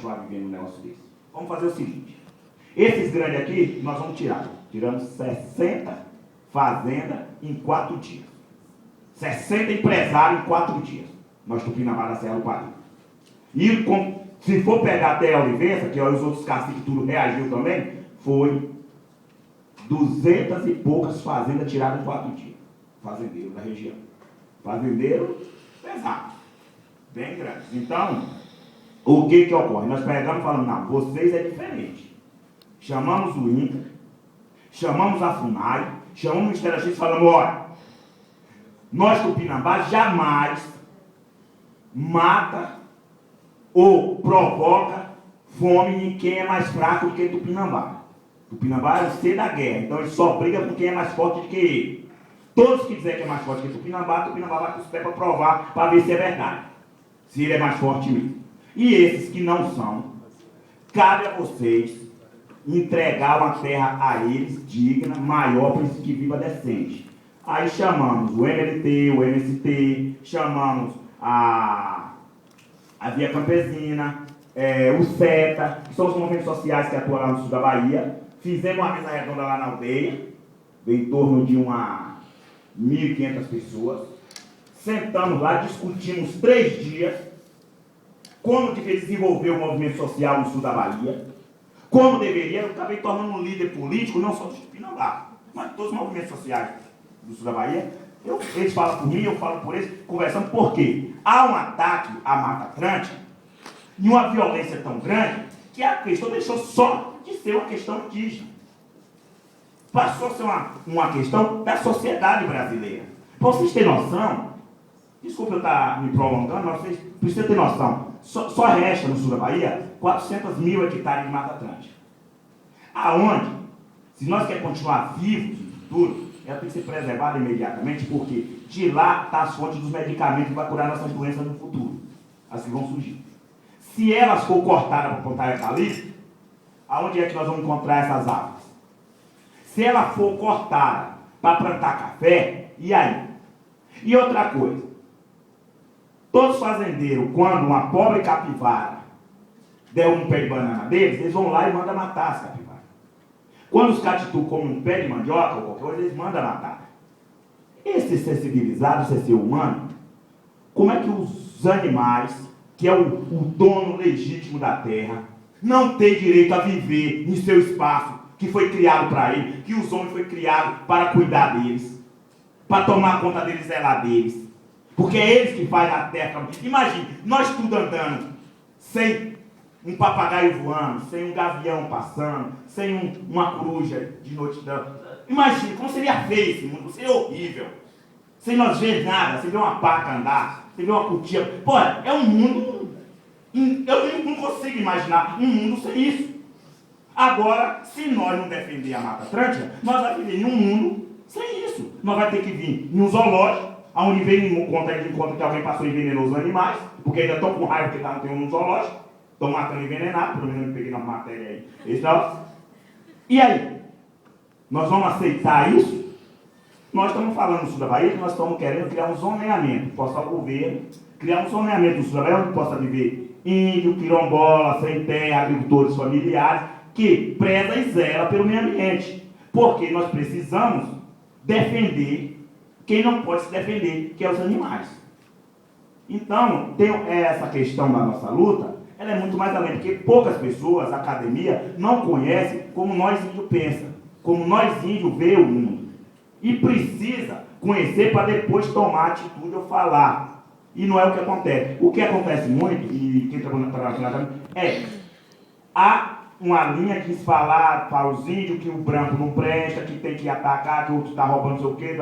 continuar vivendo um negócio desse? Vamos fazer o seguinte. Esses grandes aqui, nós vamos tirar. Tiramos 60 fazendas em 4 dias. 60 empresários em 4 dias. Nós Tupinambá da Serra do Paris. E se for pegar até a Olivença, que os outros caciques tudo reagiu também, foi 200 e poucas fazendas tiradas em 4 dias. Fazendeiro da região. Fazendeiro pesado. Bem grande. Então, o que ocorre? Nós pegamos e falamos, não, vocês é diferente. Chamamos o INCRA, chamamos a FUNAI, chamamos o Ministério da Justiça e falamos, olha, nós Tupinambá jamais mata ou provoca fome em quem é mais fraco do que Tupinambá. Tupinambá é o ser da guerra, então ele só briga com quem é mais forte do que ele. Todos que dizem que é mais forte que Tupinambá, Tupinambá vai com os pés para provar, para ver se é verdade. Se ele é mais forte mesmo. E esses que não são, cabe a vocês entregar uma terra a eles digna, maior, para que viva decente. Aí chamamos o MLT, o MST, chamamos a Via Campesina, o SETA, que são os movimentos sociais que atuam lá no sul da Bahia. Fizemos uma mesa redonda lá na aldeia, em torno de 1.500 pessoas. Sentamos lá, discutimos 3 dias como deveria desenvolver o movimento social no sul da Bahia, como deveria, eu acabei tornando um líder político, não só do Tupinambá, mas de todos os movimentos sociais do sul da Bahia. Eles falam por mim, eu falo por eles, conversando, por quê? Há um ataque à Mata Atlântica e uma violência tão grande que a questão deixou só de ser uma questão indígena. Passou a ser uma questão da sociedade brasileira. Para vocês terem noção, desculpa eu estar me prolongando, mas vocês precisam ter noção, só resta no sul da Bahia 400 mil hectares de Mata Atlântica. Aonde, se nós queremos continuar vivos no futuro, ela tem que ser preservada imediatamente, porque de lá está as fontes dos medicamentos que vão curar nossas doenças no futuro, as que vão surgir. Se elas for cortadas para plantar eucalipto, aonde é que nós vamos encontrar essas árvores? Se ela for cortada para plantar café, e aí? E outra coisa, todos os fazendeiros, quando uma pobre capivara der um pé de banana deles, eles vão lá e mandam matar as capivaras. Quando os catitu comem um pé de mandioca ou qualquer coisa, eles mandam matar. Esse ser civilizado, esse ser humano, como é que os animais, que é o dono legítimo da terra, não tem direito a viver em seu espaço, que foi criado para ele, que os homens foram criados para cuidar deles, para tomar conta deles, zelar deles, porque é eles que fazem a terra. Imagine, nós tudo andando, sem um papagaio voando, sem um gavião passando, sem uma coruja de noite. Imagine, como seria feio esse mundo, seria horrível, sem nós ver nada, sem ver uma paca andar, sem ver uma cutia. Pô, é um mundo, eu não consigo imaginar um mundo sem isso. Agora, se nós não defender a Mata Atlântica, nós vamos viver em um mundo sem isso. Nós vamos ter que vir em um zoológico, onde vem em conta que alguém passou e envenenou os animais, porque ainda estão com raiva porque não tem um zoológico, estão matando envenenado, pelo menos eu peguei na matéria aí. E aí? Nós vamos aceitar isso? Nós estamos falando no sul da Bahia que nós estamos querendo criar um zoneamento, possa o governo criar um zoneamento no sul da Bahia, onde possa viver índio, quilombola, sem terra, agricultores familiares, que preza e zela pelo meio ambiente. Porque nós precisamos defender quem não pode se defender, que é os animais. Então, essa questão da nossa luta, ela é muito mais além, porque poucas pessoas, a academia, não conhecem como nós índios pensamos, como nós índios vê o mundo. E precisa conhecer para depois tomar atitude ou falar. E não é o que acontece. O que acontece muito, e quem trabalha na há uma linha que diz falar para os índios que o branco não presta, que tem que atacar, que o outro está roubando seu quê.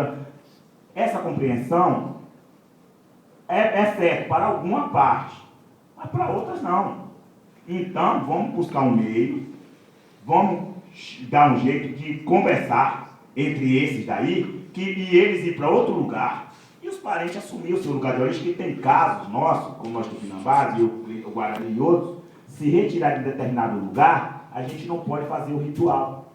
Essa compreensão é certa para alguma parte, mas para outras não. Então, vamos buscar um meio, vamos dar um jeito de conversar entre esses daí, e eles ir para outro lugar, e os parentes assumir o seu lugar de origem, que tem casos nossos, como nós Tupinambás, e o Guarani e outros, se retirar de determinado lugar, a gente não pode fazer o ritual.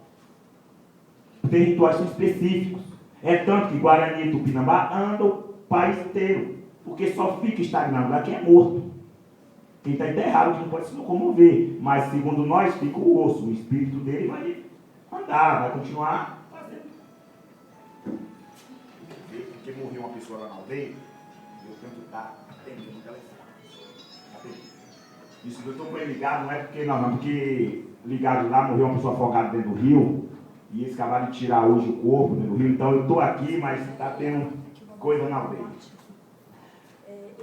Tem rituais que são específicos. É tanto que Guarani e Tupinambá andam o país inteiro, porque só fica estagnado lá quem é morto. Quem está enterrado que não pode se locomover, mas segundo nós fica o osso, o espírito dele vai andar, vai continuar fazendo. Porque morreu uma pessoa lá na aldeia, eu tenho que estar atendendo o telefone. Isso eu estou com ele ligado, não é porque não, porque ligado lá, morreu uma pessoa afogada dentro do rio, e eles acabaram de tirar hoje o corpo dentro do rio, então eu estou aqui, mas está tendo coisa na aldeia.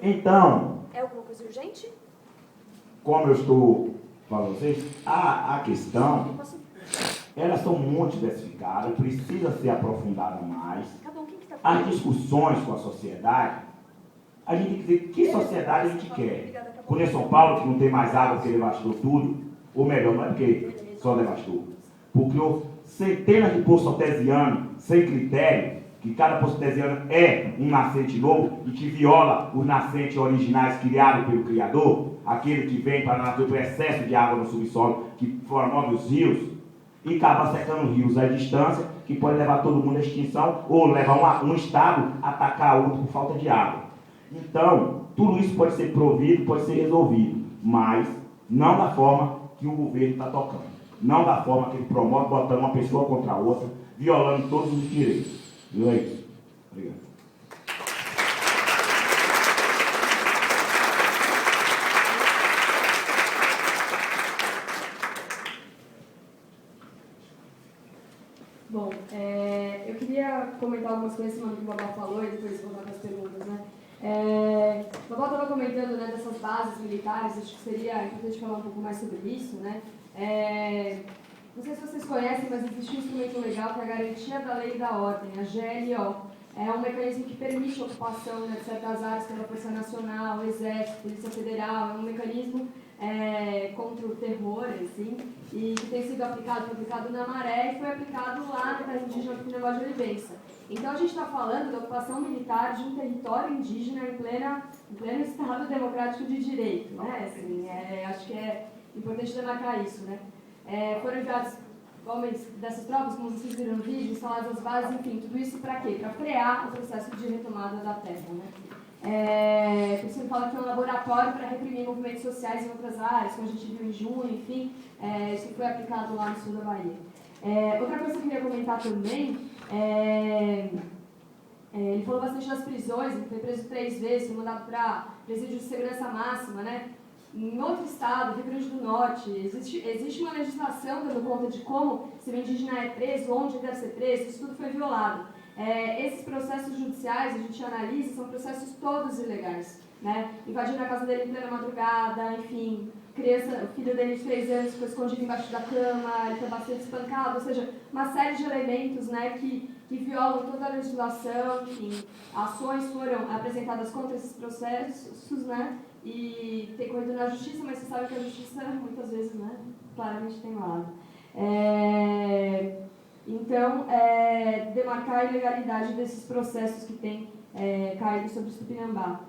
Então, é alguma coisa urgente? Como eu estou falando a vocês, a questão, elas são muito diversificadas, precisa ser aprofundada mais. As discussões com a sociedade, a gente tem que dizer que sociedade a gente quer. Conheço São Paulo, que não tem mais água, porque devastou tudo, ou melhor, não é porque só devastou, porque centenas de poços artesianos sem critério, que cada poço artesiano é um nascente novo e que viola os nascentes originais criados pelo Criador, aquele que vem para nascer por excesso de água no subsolo, que promove os rios, e acaba secando rios à distância, que pode levar todo mundo à extinção, ou levar um estado a atacar outro por falta de água. Então, tudo isso pode ser provido, pode ser resolvido, mas não da forma que o governo está tocando. Não da forma que ele promove, botando uma pessoa contra a outra, violando todos os direitos. Viu, é isso? Obrigado. Bom, eu queria comentar algumas coisas em cima do que o Babá falou e depois voltar para as perguntas, né? O Babá estava comentando, né, dessas bases militares, acho que seria importante falar um pouco mais sobre isso, né? Não sei se vocês conhecem, mas existe um instrumento legal que é a Garantia da Lei e da Ordem, a GLO. É um mecanismo que permite a ocupação, né, de certas áreas pela Força Nacional, Exército, Polícia Federal. É um mecanismo contra o terror, assim, e que tem sido aplicado na Maré e foi aplicado lá na terra indígena do Negócio de Olivença. Então a gente está falando da ocupação militar de um território indígena em pleno Estado Democrático de Direito, né? Assim, acho que é importante demarcar isso, né? Foram enviados homens dessas tropas, como vocês viram no vídeo, instaladas as bases, enfim, tudo isso para quê? Para frear o processo de retomada da terra, né? Você fala que é um laboratório para reprimir movimentos sociais em outras áreas, como a gente viu em junho, enfim, isso foi aplicado lá no sul da Bahia. Outra coisa que eu queria comentar também, ele falou bastante das prisões, ele foi preso 3 vezes, foi mandado para presídio de segurança máxima, né? Em outro estado, Rio Grande do Norte, existe uma legislação dando conta de como ser indígena é preso, onde deve ser preso, isso tudo foi violado. Esses processos judiciais, a gente analisa, são processos todos ilegais, né? Invadindo a casa dele em plena madrugada, enfim, o filho dele de 3 anos ficou escondido embaixo da cama, ele foi bastante espancado, ou seja, uma série de elementos, né, que violam toda a legislação, enfim, ações foram apresentadas contra esses processos, né, e tem corrido na justiça, mas você sabe que a justiça muitas vezes, né, claramente tem lado. Então, demarcar a ilegalidade desses processos que têm caído sobre os Tupinambá.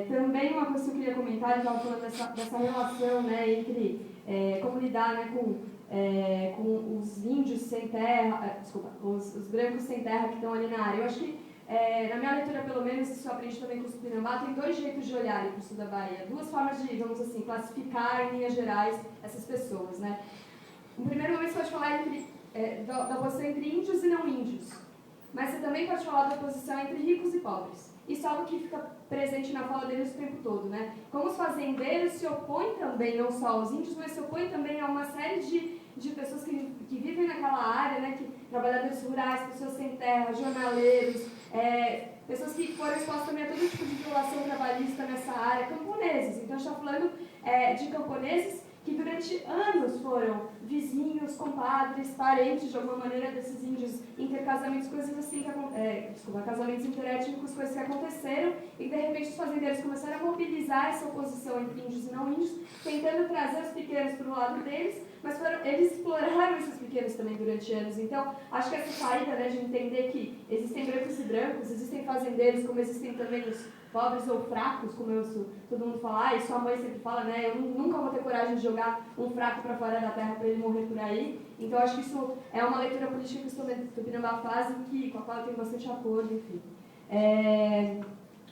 Também uma coisa que eu queria comentar, ele estava falando dessa relação, né, entre como lidar, né, com os índios sem terra, os brancos sem terra que estão ali na área. Eu acho que, na minha leitura, pelo menos, isso eu aprendi também com os Tupinambá, tem 2 jeitos de olharem para o sul da Bahia, 2 formas de, vamos assim, classificar em linhas gerais essas pessoas, né. No primeiro momento, você pode falar da oposição entre índios e não índios, mas você também pode falar da oposição entre ricos e pobres. Isso é algo que fica presente na fala deles o tempo todo, né? Como os fazendeiros se opõem também, não só aos índios, mas se opõem também a uma série de pessoas que vivem naquela área, né? Trabalhadores rurais, pessoas sem terra, jornaleiros, pessoas que foram expostas também a todo tipo de violação trabalhista nessa área, camponeses. Então, a gente está falando de camponeses que durante anos foram vizinhos, compadres, parentes de alguma maneira desses índios, intercasamentos, coisas assim, casamentos interétnicos, coisas que aconteceram, e de repente os fazendeiros começaram a mobilizar essa oposição entre índios e não índios, tentando trazer os pequenos para o lado deles, mas eles exploraram esses pequenos também durante anos. Então, acho que essa saída, né, de entender que existem brancos e brancos, existem fazendeiros, como existem também os pobres ou fracos, como todo mundo fala, e sua mãe sempre fala, né, eu nunca vou ter coragem de jogar um fraco para fora da terra para ele morrer por aí. Então, acho que isso é uma leitura política que os Tupinambá fazem, com a qual eu tenho bastante acordo, enfim.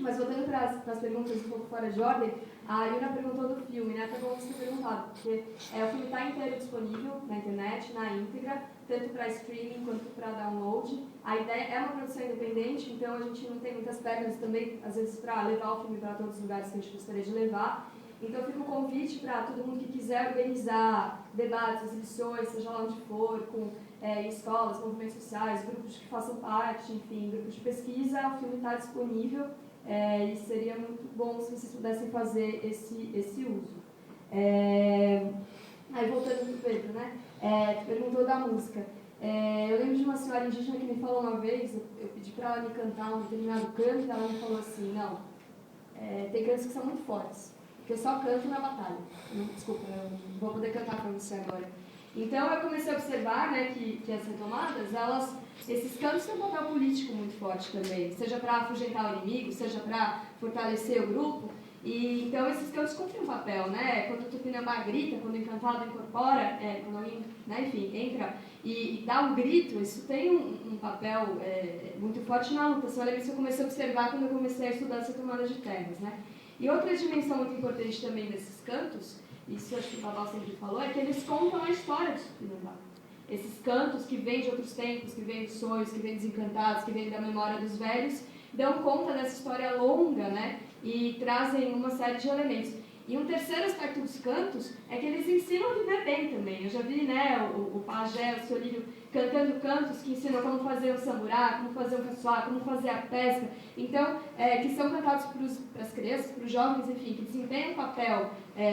Mas voltando para as perguntas um pouco fora de ordem, A Yuna perguntou do filme, né? Foi bom você ter perguntado, porque o filme está inteiro disponível na internet, na íntegra, tanto para streaming quanto para download. A ideia é uma produção independente, então a gente não tem muitas pernas também, às vezes, para levar o filme para todos os lugares que a gente gostaria de levar. Então fica o convite para todo mundo que quiser organizar debates, exibições, seja lá onde for, com escolas, movimentos sociais, grupos que façam parte, enfim, grupos de pesquisa, o filme está disponível e seria muito bom se vocês pudessem fazer esse uso. Aí voltando para o Pedro, né? Perguntou da música. Eu lembro de uma senhora indígena que me falou uma vez, eu pedi para ela me cantar um determinado canto e ela me falou assim, não, tem cantos que são muito fortes. Porque eu só canto na batalha. Desculpa, eu não vou poder cantar para você agora. Então eu comecei a observar, né, que as retomadas, esses cantos têm um papel político muito forte também, seja para afugentar o inimigo, seja para fortalecer o grupo. E então esses cantos cumprem um papel, né? Quando o Tupinambá grita, quando o encantado incorpora, quando alguém, né, enfim, entra e dá um grito, isso tem um papel muito forte na luta. Isso eu comecei a observar quando eu comecei a estudar as retomadas de terras, né? E outra dimensão muito importante também desses cantos, isso acho que o Babal sempre falou, é que eles contam a história do Tupinambá. Esses cantos que vêm de outros tempos, que vêm dos sonhos, que vêm dos encantados, que vêm da memória dos velhos, dão conta dessa história longa, né? E trazem uma série de elementos. E um terceiro aspecto dos cantos é que eles ensinam a viver bem também. Eu já vi, né, o pajé, o Solírio, cantando cantos que ensinam como fazer o samurá, como fazer o caçoar, como fazer a pesca. Então, que são cantados para as crianças, para os jovens, enfim, que desempenham um papel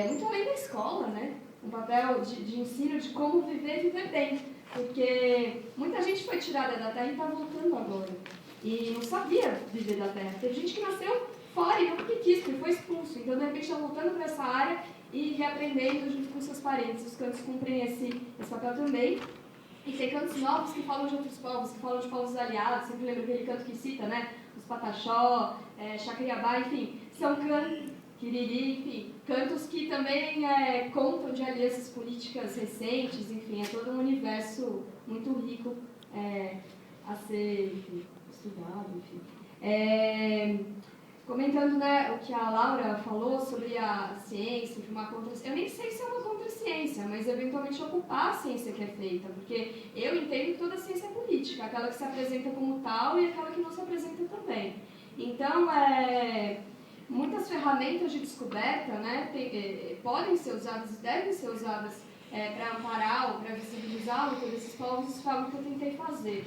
muito além da escola, né? Um papel de ensino de como viver e viver bem. Porque muita gente foi tirada da terra e está voltando agora. E não sabia viver da terra. Teve gente que nasceu fora e não porque quis, porque foi expulso. Então, de repente, está voltando para essa área e reaprendendo junto com seus parentes. Os cantos cumprem esse papel também. E tem cantos novos que falam de outros povos, que falam de povos aliados. Sempre lembro aquele canto que cita, né? Os Pataxó, Chacriabá, enfim. São cantos, Quiriri, enfim. Cantos que também contam de alianças políticas recentes. Enfim, é todo um universo muito rico a ser estudado, enfim. Comentando, né, o que a Laura falou sobre a ciência, de uma contra-ciência. Eu nem sei se é uma contra-ciência, mas eventualmente ocupar a ciência que é feita, porque eu entendo que toda ciência é política, aquela que se apresenta como tal e aquela que não se apresenta também. Então, muitas ferramentas de descoberta, né, podem ser usadas e devem ser usadas para amparar ou para visibilizar a luta desses povos. Isso foi algo que eu tentei fazer.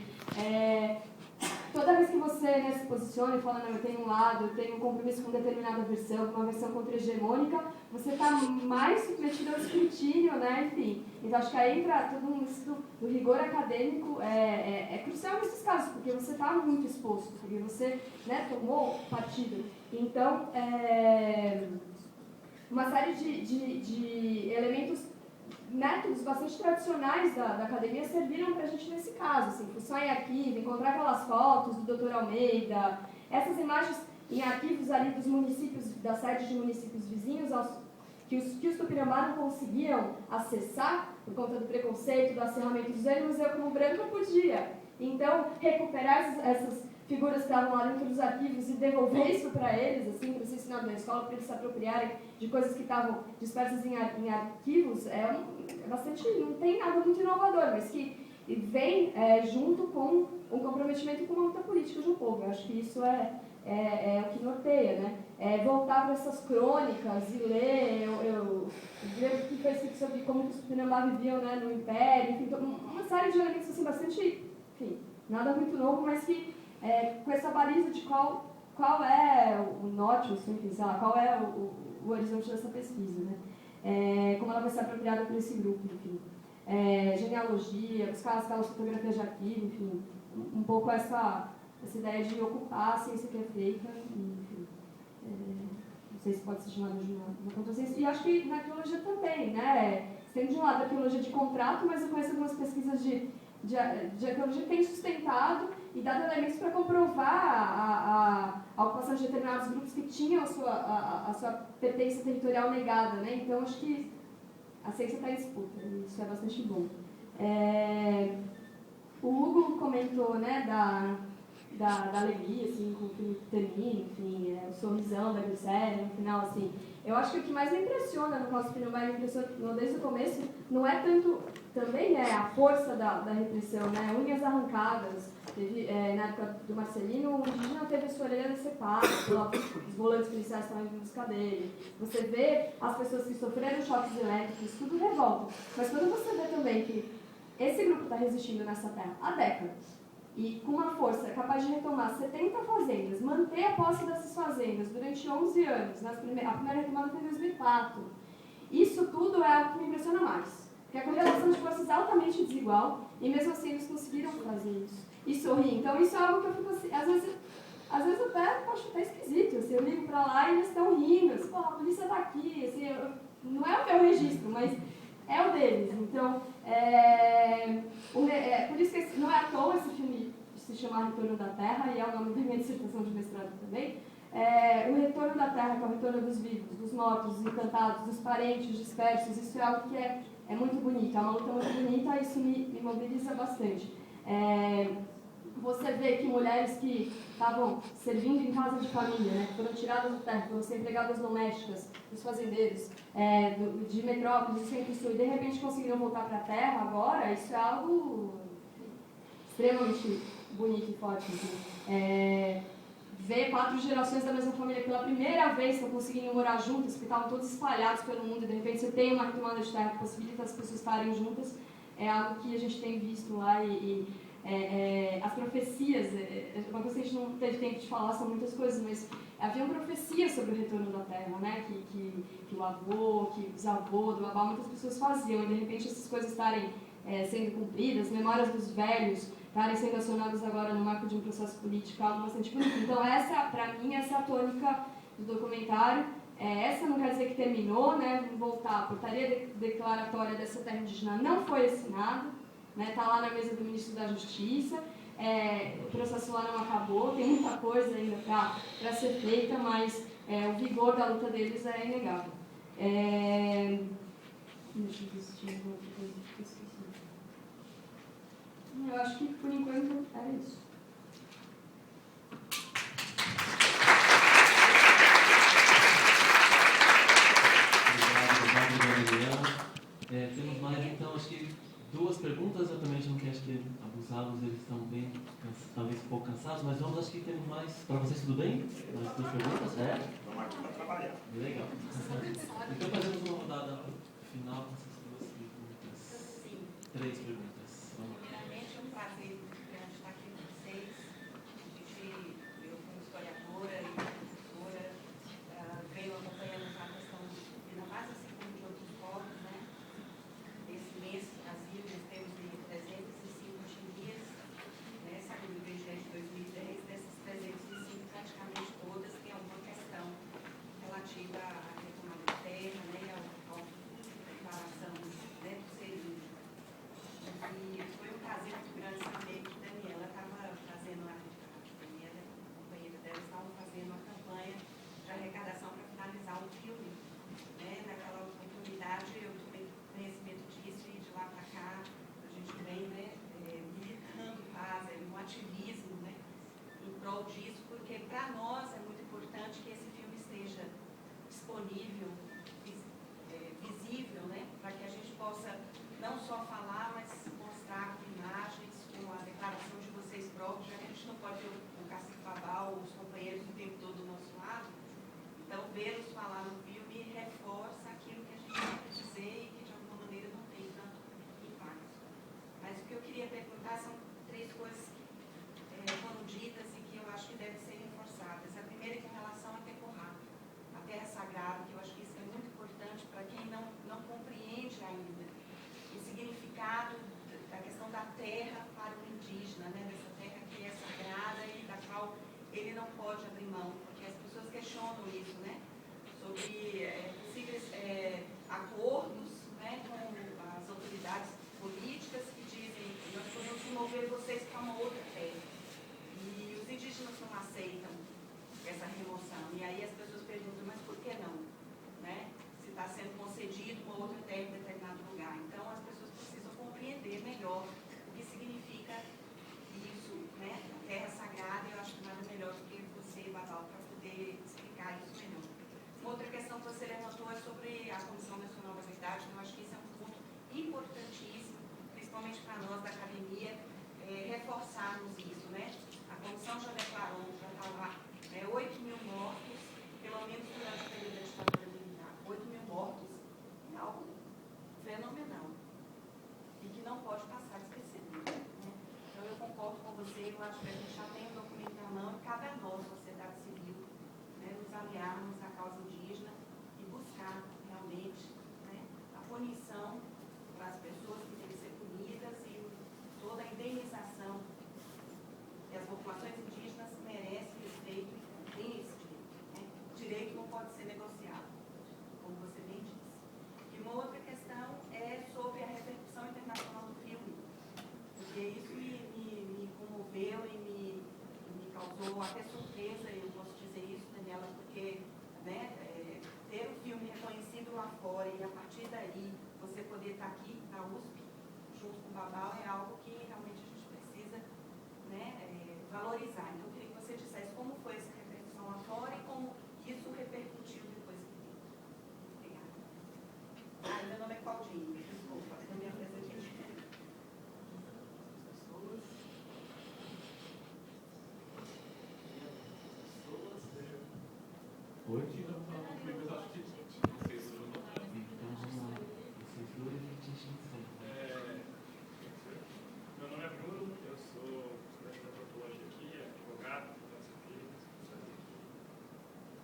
Toda vez que você se posiciona e fala, não, eu tenho um lado, eu tenho um compromisso com determinada versão, uma versão contra-hegemônica, você está mais submetido ao escrutínio, né, enfim. Então, acho que aí entra todo um estudo do rigor acadêmico, é crucial nesses casos, porque você está muito exposto, porque você, né, tomou partido. Então, uma série de elementos, métodos bastante tradicionais da academia serviram para a gente nesse caso, assim, fuçar em arquivo, encontrar aquelas fotos do Dr. Almeida, essas imagens em arquivos ali dos municípios, da sede de municípios vizinhos, que os Tupinambá não conseguiam acessar por conta do preconceito, do acerramento dos ânimos, eu como branca podia. Então, recuperar essas figuras que estavam lá dentro dos arquivos e devolver isso para eles, assim, para ser ensinado na escola, para eles se apropriarem de coisas que estavam dispersas em arquivos, bastante, não tem nada muito inovador, mas que vem junto com um comprometimento com uma luta política do povo. Eu acho que isso é o que norteia, né? Voltar para essas crônicas e ler, eu lembro que foi escrito sobre como os Tupinambá viviam, né, no Império, enfim, uma série de elementos assim, bastante, enfim, nada muito novo, mas que com essa baliza de qual é o norte, sei lá, qual é o horizonte dessa pesquisa, né? Como ela vai ser apropriada por esse grupo, enfim. Genealogia, buscar aquelas fotografias de arquivo, enfim, um pouco essa ideia de ocupar a ciência que é feita, enfim. Não sei se pode ser chamada de uma contraciência. E acho que na arqueologia também, né? Tem de um lado a arqueologia de contrato, mas eu conheço algumas pesquisas de arqueologia que têm sustentado e dado elementos para comprovar a ocupação de determinados grupos que tinham a sua pertença territorial negada, né? Então, acho que a ciência está em disputa, e isso é bastante bom. O Hugo comentou, né, da alegria, assim, com o filme termina, enfim, o sorrisão da Glicéria no final, assim. Eu acho que o que mais me impressiona no caso do Pinambá, me impressionou desde o começo, não é tanto, também é a força da repressão, né? Unhas arrancadas. Teve, na época do Marcelino, o indígena teve a sua orelha decepada, os volantes policiais estavam indo buscar dele. Você vê as pessoas que sofreram choques elétricos, tudo revolta. Mas quando você vê também que esse grupo está resistindo nessa terra há décadas, e com uma força capaz de retomar 70 fazendas, manter a posse dessas fazendas durante 11 anos, a primeira retomada foi em 2004. Isso tudo é o que me impressiona mais. Porque é uma relação de forças altamente desigual, e mesmo assim eles conseguiram fazer isso. E sorrir. Então isso é algo que eu fico assim, às vezes até, poxa, tá esquisito. Assim, eu ligo pra lá e eles estão rindo. Assim, pô, a polícia tá aqui. Assim, não é o meu registro, mas é o deles. Então, por isso que não é à toa esse filme se chama Retorno da Terra, e é o nome da minha dissertação de mestrado também. O retorno da terra, que é o retorno dos vivos, dos mortos, dos encantados, dos parentes dispersos, isso é algo que é muito bonito, é uma luta muito bonita, e isso me mobiliza bastante. Você vê que mulheres que estavam servindo em casa de família, né, foram tiradas do terra, foram ser empregadas domésticas, dos fazendeiros, de metrópoles, de centro-sul, e de repente conseguiram voltar para a terra agora, isso é algo extremamente bonito e forte. Assim. Ver 4 gerações da mesma família pela primeira vez estão conseguindo morar juntas, porque estavam todos espalhados pelo mundo, e de repente você tem uma retomada de terra que possibilita as pessoas estarem juntas, é algo que a gente tem visto lá, as profecias, uma coisa que a gente não teve tempo de falar, são muitas coisas, mas haviam profecias sobre o retorno da terra, né? Que o avô, que o bisavô, do babá, muitas pessoas faziam, e de repente essas coisas estarem sendo cumpridas, memórias dos velhos estarem sendo acionadas agora no marco de um processo político, algo bastante bonito. Então, para mim, essa é a tônica do documentário. Essa não quer dizer que terminou, né? Vamos voltar. A portaria declaratória dessa terra indígena não foi assinada, né? Está lá na mesa do Ministro da Justiça. O processo lá não acabou, tem muita coisa ainda para ser feita, mas o vigor da luta deles é inegável. Deixa eu ver se tinha alguma outra coisa que eu esqueci. Eu acho que, por enquanto, era isso. Obrigado, temos mais, então, acho que 2 perguntas. Eu também não quero abusá-los, eles estão bem, talvez um pouco cansados, mas vamos, acho que temos mais. Para vocês, tudo bem? Mais 2 perguntas? Vamos aqui para trabalhar. Legal. Então, fazemos uma rodada final com essas 2 perguntas. Sim. 3 perguntas. Primeiramente, é um prazer muito grande estar aqui com vocês. Eu, como historiadora e professora, venho acompanhando a questão do Pinambá, assim como de outros povos, né? Esse mês, Brasil, nós temos 305 etnias, né? Segundo o IBGE de 2010, dessas 305, praticamente todas têm alguma questão relativa à retomada de terra, né? À declaração, né, do ser indígena. Constituição já declarou, já está lá, 8 mil mortos, pelo menos durante o período da ditadura militar. 8 mil mortos é algo fenomenal e que não pode passar despercebido. Né? Então, eu concordo com você, eu acho que a gente já tem um documento na mão e cabe a nós, sociedade civil, né, nos aliarmos à causa indígena e buscar realmente, né, a punição para as pessoas que têm que ser punidas e toda a indenização. E as populações indígenas merecem respeito e têm esse direito. Né? O direito não pode ser negociado, como você bem disse. E uma outra questão é sobre a repercussão internacional do filme, porque isso me comoveu e me causou até surpresa, eu posso dizer isso, Daniela, porque, né, ter o filme reconhecido lá fora e a partir daí você poder estar aqui na USP, junto com o Babal, é algo que realmente a gente precisa, né, valorizar. Então, eu queria que você dissesse como foi essa repercussão lá fora e como isso repercutiu depois aqui dentro. Obrigada. Meu nome é Claudinho, desculpa, não me apresentei. Oi? Então vamos lá. Vocês dois e distinção. Meu nome é Bruno, eu sou estudante de antropologia aqui, advogado,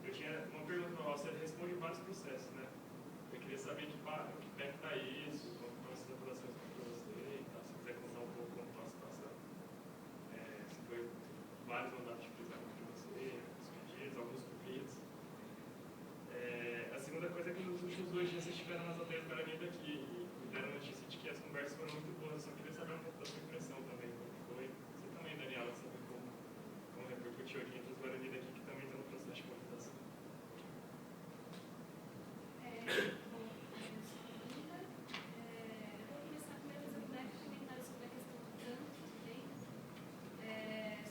eu tinha uma pergunta para você, responde vários processos, né? Eu queria saber de que pé que está isso, como estão essas apurações para você e tal, se quiser contar um pouco como está a situação. Se foi vários mandatos de prisão de você, expedidos, alguns cumpridos. A segunda coisa é que nos últimos 2 dias vocês estiveram nas aldeias Guarani daqui e me deram notícia de que as conversas foram muito boas. Eu só queria saber um pouco da sua impressão também, como foi. Você também, Daniela, saber como repercutiu aqui entre os Guarani daqui, que também estão no processo de mobilização. Vou começar primeiro fazendo um breve comentário sobre a questão do canto também.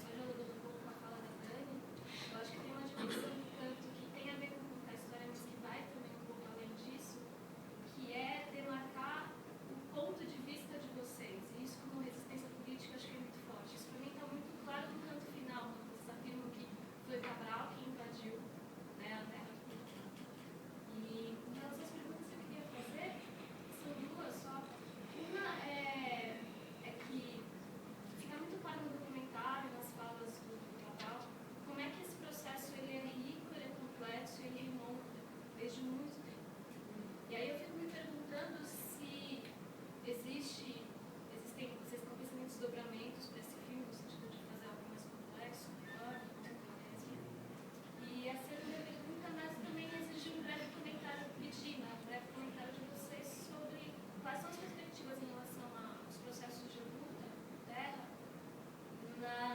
Só dialogando um pouco com a fala da Dani, eu acho que tem uma dimensão do canto que tem a ver com contar a história, mas que vai também um pouco além disso, que é demarcar o ponto de vista de vocês. E isso, como resistência política, acho que é muito forte. Isso, para mim, está muito claro no canto final, quando vocês afirmam que foi Cabral que invadiu, né, a terra do povo. E em relação às perguntas que eu queria fazer, são duas só. Uma é que fica muito claro no documentário, nas falas do Cabral, como é que esse processo ele é rico, ele é complexo, ele remonta desde muito tempo. E aí eu fico me perguntando se existem, vocês estão pensando em desdobramentos para esse filme, no sentido de fazer algo mais complexo, maior, e a segunda pergunta, mas também exige um breve comentário, um breve comentário de vocês sobre quais são as perspectivas em relação aos processos de luta, terra,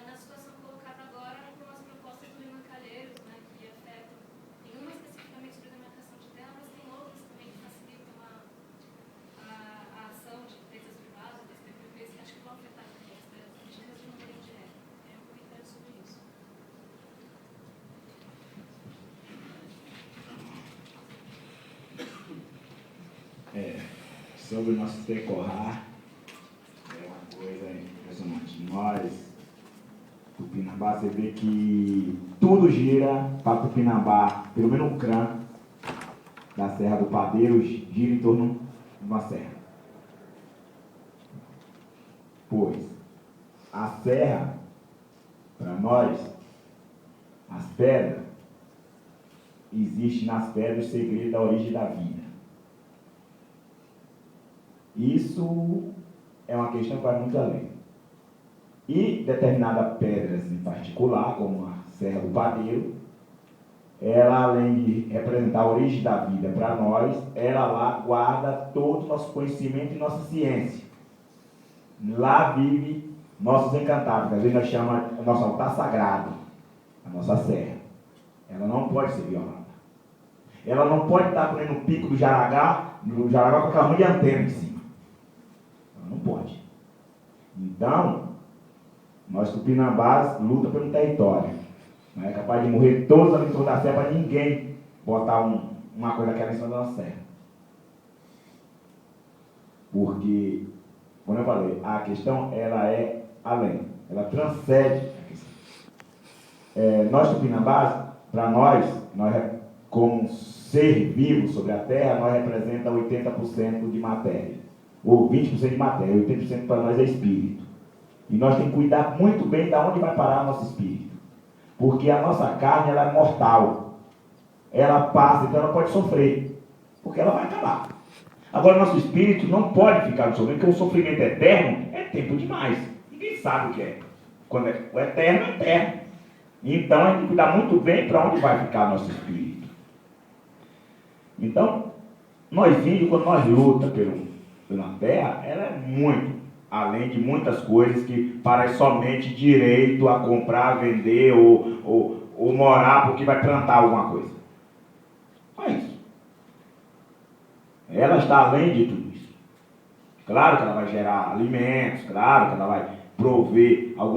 na situação colocada agora com as propostas do Lima Calheiros, né, que afetam, tem uma especificamente sobre a demarcação de terra, mas tem outras também que facilitam a ação de empresas privadas, das PPPs, que acho que vão afetar também as terras indígenas de maneira indireta. É um comentário sobre isso. Sobre o nosso decorrer, é uma coisa impressionante. Nós, Tupinambá, você vê que tudo gira para Tupinambá, pelo menos o CRAN da Serra do Padeiro gira em torno de uma serra. Pois, a serra, para nós, as pedras, existe nas pedras o segredo da origem da vida. Isso é uma questão que vai muito além. E determinadas pedras em particular, como a Serra do Padeiro, ela, além de representar a origem da vida para nós, ela lá guarda todo o nosso conhecimento e nossa ciência. Lá vive nossos encantados, que às vezes nós chamamos o nosso altar sagrado, a nossa serra. Ela não pode ser violada. Ela não pode estar por aí no pico do Jaragá com aquela mão de antena em cima. Ela não pode. Então, nós Tupinambás luta pelo território. Não é capaz de morrer todos ali em torno da serra para ninguém botar uma coisa daquela em cima da nossa serra. Porque, como eu falei, a questão ela é além. Ela transcende a questão. Nós tupinambás, para nós, como ser vivo sobre a Terra, nós representa 80% de matéria, ou 20% de matéria, 80% para nós é espírito. E nós temos que cuidar muito bem de onde vai parar o nosso espírito. Porque a nossa carne, ela é mortal. Ela passa, então ela pode sofrer, porque ela vai acabar. Agora, o nosso espírito não pode ficar no sofrimento, porque o sofrimento eterno é tempo demais. Ninguém sabe o que é. Quando o eterno é eterno. Então, a gente tem que cuidar muito bem para onde vai ficar nosso espírito. Então, nós índios, quando nós lutamos pela terra, ela é muito, além de muitas coisas que parece somente direito a comprar, vender ou morar porque vai plantar alguma coisa. Não é isso. Ela está além de tudo isso. Claro que ela vai gerar alimentos, claro que ela vai prover algum